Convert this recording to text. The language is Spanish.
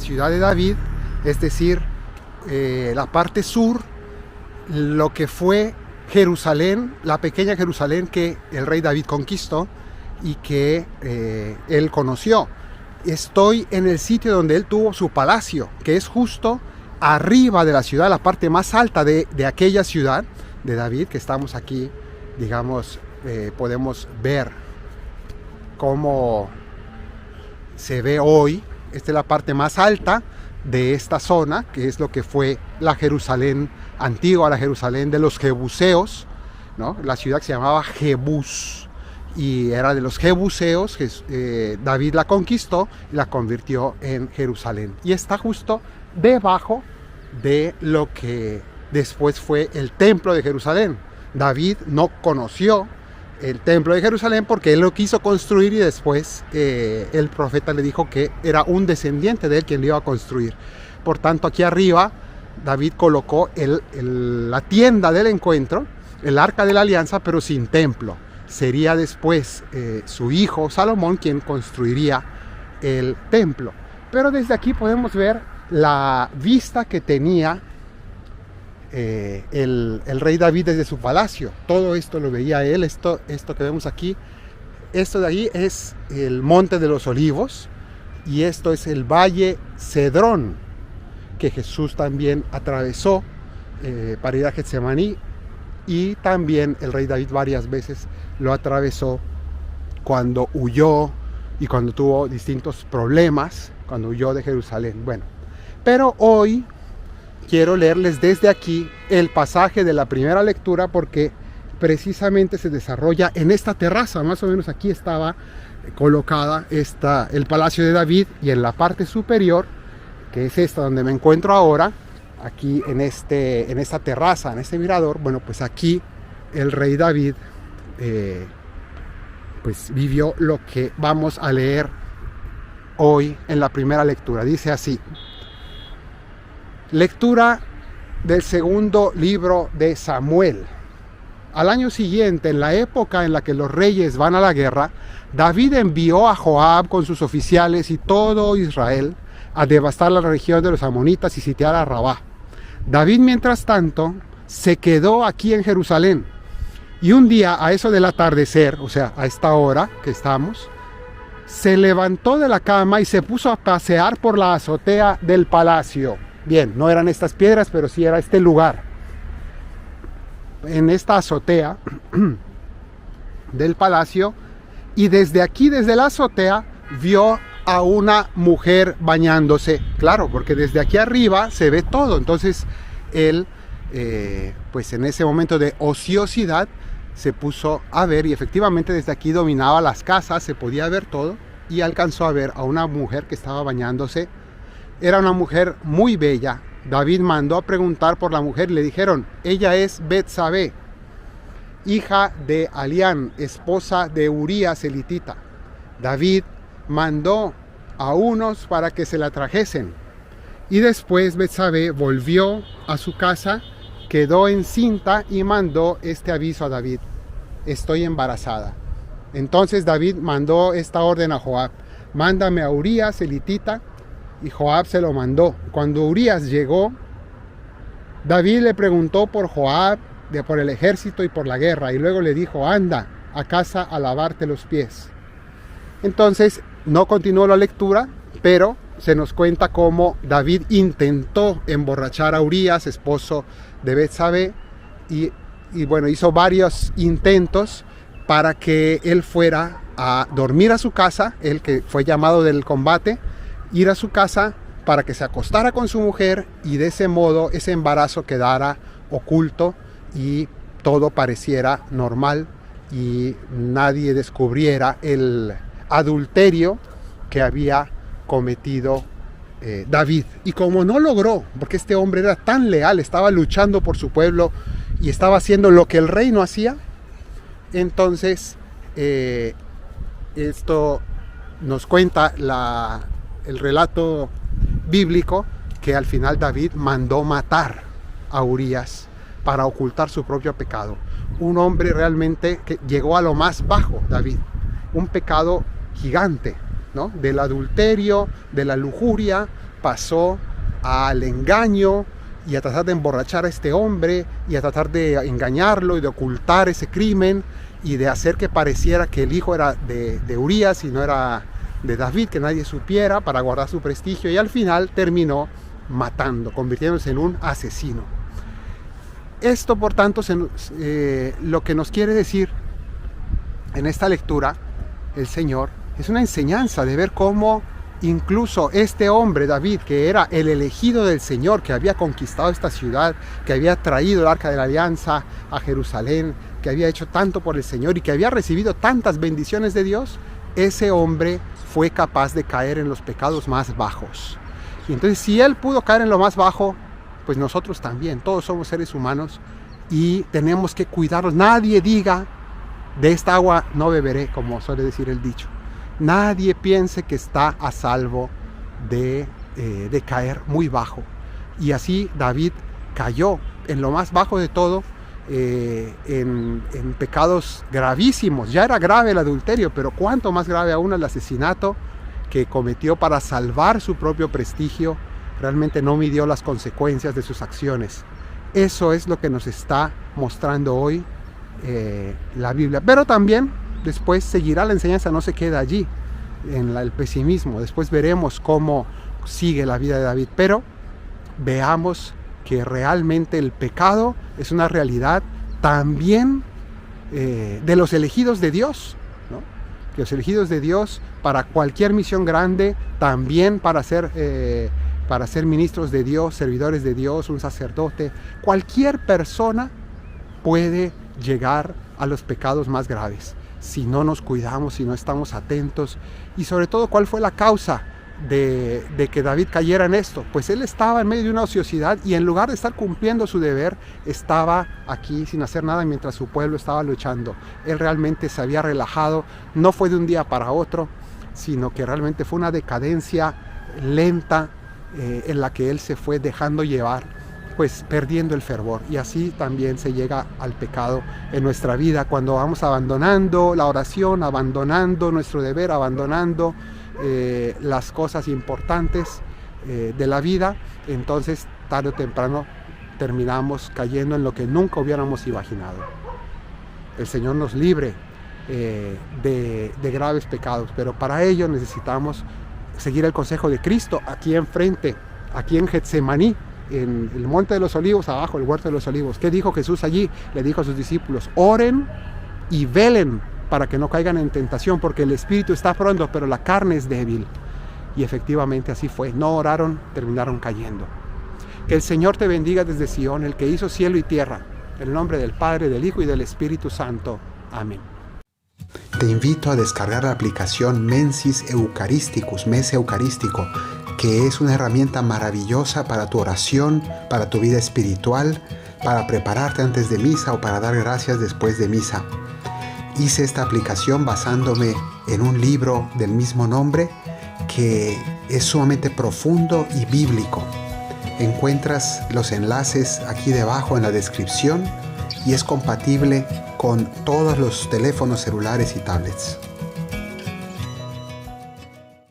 ciudad de David, es decir, la parte sur, lo que fue Jerusalén, la pequeña Jerusalén que el rey David conquistó y que él conoció. Estoy en el sitio donde él tuvo su palacio, que es justo arriba de la ciudad, la parte más alta de aquella ciudad de David, que estamos aquí, digamos, podemos ver cómo se ve hoy. Esta es la parte más alta de esta zona, que es lo que fue la Jerusalén antigua, la Jerusalén de los jebuseos, ¿no? La ciudad que se llamaba Jebús, y era de los jebuseos. David la conquistó y la convirtió en Jerusalén, y está justo debajo de lo que después fue el templo de Jerusalén. David no conoció el templo de Jerusalén porque él lo quiso construir, y después el profeta le dijo que era un descendiente de él quien lo iba a construir. Por tanto, aquí arriba David colocó la tienda del encuentro, el arca de la alianza, pero sin templo. Sería después su hijo Salomón quien construiría el templo. Pero desde aquí podemos ver la vista que tenía el rey David desde su palacio. Todo esto lo veía él. Esto que vemos aquí, esto de ahí es el Monte de los Olivos, y esto es el Valle Cedrón, que Jesús también atravesó para ir a Getsemaní, y también el rey David varias veces lo atravesó cuando huyó y cuando tuvo distintos problemas, cuando huyó de Jerusalén. Bueno, pero hoy quiero leerles desde aquí el pasaje de la primera lectura, porque precisamente se desarrolla en esta terraza. Más o menos aquí estaba colocada el palacio de David, y en la parte superior, que es esta donde me encuentro ahora, aquí en esta terraza, en este mirador, bueno, pues aquí el rey David pues vivió lo que vamos a leer hoy en la primera lectura. Dice así: lectura del segundo libro de Samuel. Al año siguiente, en la época en la que los reyes van a la guerra, David envió a Joab con sus oficiales y todo Israel a devastar la región de los amonitas y sitiar a Rabá. David, mientras tanto, se quedó aquí en Jerusalén, y un día, a eso del atardecer, o sea, a esta hora que estamos, se levantó de la cama y se puso a pasear por la azotea del palacio. Bien, no eran estas piedras, pero sí era este lugar. En esta azotea del palacio, y desde aquí, desde la azotea, vio a una mujer bañándose. Claro, porque desde aquí arriba se ve todo. Entonces él, pues en ese momento de ociosidad, se puso a ver, y efectivamente desde aquí dominaba las casas, se podía ver todo, y alcanzó a ver a una mujer que estaba bañándose. Era una mujer muy bella. David mandó a preguntar por la mujer y le dijeron: ella es Betsabé, hija de Alián, esposa de Urías elitita. David mandó a unos para que se la trajesen, y después Betsabé volvió a su casa, quedó encinta y mandó este aviso a David: estoy embarazada. Entonces David mandó esta orden a Joab: mándame a Urías elitita. Y Joab se lo mandó. Cuando Urías llegó, David le preguntó por Joab, por el ejército y por la guerra, y luego le dijo: anda a casa a lavarte los pies. Entonces no continuó la lectura, pero se nos cuenta cómo David intentó emborrachar a Urías, esposo de Betsabé, y bueno, hizo varios intentos para que él fuera a dormir a su casa, él que fue llamado del combate, ir a su casa para que se acostara con su mujer, y de ese modo ese embarazo quedara oculto y todo pareciera normal y nadie descubriera el adulterio que había cometido David. Y como no logró, porque este hombre era tan leal, estaba luchando por su pueblo y estaba haciendo lo que el rey no hacía, entonces esto nos cuenta el relato bíblico, que al final David mandó matar a Urías para ocultar su propio pecado. Un hombre realmente que llegó a lo más bajo, David, un pecado gigante, ¿no? Del adulterio, de la lujuria, pasó al engaño y a tratar de emborrachar a este hombre y a tratar de engañarlo y de ocultar ese crimen y de hacer que pareciera que el hijo era de Urías y no era de David, que nadie supiera, para guardar su prestigio, y al final terminó matando, convirtiéndose en un asesino. Esto, por tanto, lo que nos quiere decir en esta lectura el Señor es una enseñanza de ver cómo incluso este hombre, David, que era el elegido del Señor, que había conquistado esta ciudad, que había traído el Arca de la Alianza a Jerusalén, que había hecho tanto por el Señor y que había recibido tantas bendiciones de Dios, ese hombre fue capaz de caer en los pecados más bajos. Y entonces, si él pudo caer en lo más bajo, pues nosotros también, todos somos seres humanos y tenemos que cuidarnos. Nadie diga, de esta agua no beberé, como suele decir el dicho. Nadie piense que está a salvo de caer muy bajo. Y así David cayó en lo más bajo de todo, en pecados gravísimos. Ya era grave el adulterio, pero cuánto más grave aún el asesinato que cometió para salvar su propio prestigio. Realmente no midió las consecuencias de sus acciones. Eso es lo que nos está mostrando hoy la Biblia. Pero también después seguirá la enseñanza, no se queda allí en el pesimismo. Después veremos cómo sigue la vida de David, pero veamos que realmente el pecado es una realidad también de los elegidos de Dios, ¿no? Que los elegidos de Dios para cualquier misión grande, también para ser ministros de Dios, servidores de Dios, un sacerdote, cualquier persona puede llegar a los pecados más graves si no nos cuidamos, si no estamos atentos. Y sobre todo, ¿cuál fue la causa de que David cayera en esto? Pues él estaba en medio de una ociosidad y en lugar de estar cumpliendo su deber, estaba aquí sin hacer nada mientras su pueblo estaba luchando. Él realmente se había relajado, no fue de un día para otro, sino que realmente fue una decadencia lenta en la que él se fue dejando llevar, pues perdiendo el fervor. Y así también se llega al pecado en nuestra vida, cuando vamos abandonando la oración, abandonando nuestro deber, abandonando las cosas importantes de la vida. Entonces tarde o temprano terminamos cayendo en lo que nunca hubiéramos imaginado. El Señor nos libre de graves pecados, pero para ello necesitamos seguir el consejo de Cristo aquí enfrente, aquí en Getsemaní, en el Monte de los Olivos, abajo el Huerto de los Olivos. ¿Qué dijo Jesús allí? Le dijo a sus discípulos: oren y velen para que no caigan en tentación, porque el espíritu está pronto, pero la carne es débil. Y efectivamente así fue. No oraron, terminaron cayendo. Que el Señor te bendiga desde Sion, el que hizo cielo y tierra. En el nombre del Padre, del Hijo y del Espíritu Santo. Amén. Te invito a descargar la aplicación Mensis Eucharisticus, Mes Eucarístico, que es una herramienta maravillosa para tu oración, para tu vida espiritual, para prepararte antes de misa o para dar gracias después de misa. Hice esta aplicación basándome en un libro del mismo nombre que es sumamente profundo y bíblico. Encuentras los enlaces aquí debajo en la descripción y es compatible con todos los teléfonos celulares y tablets.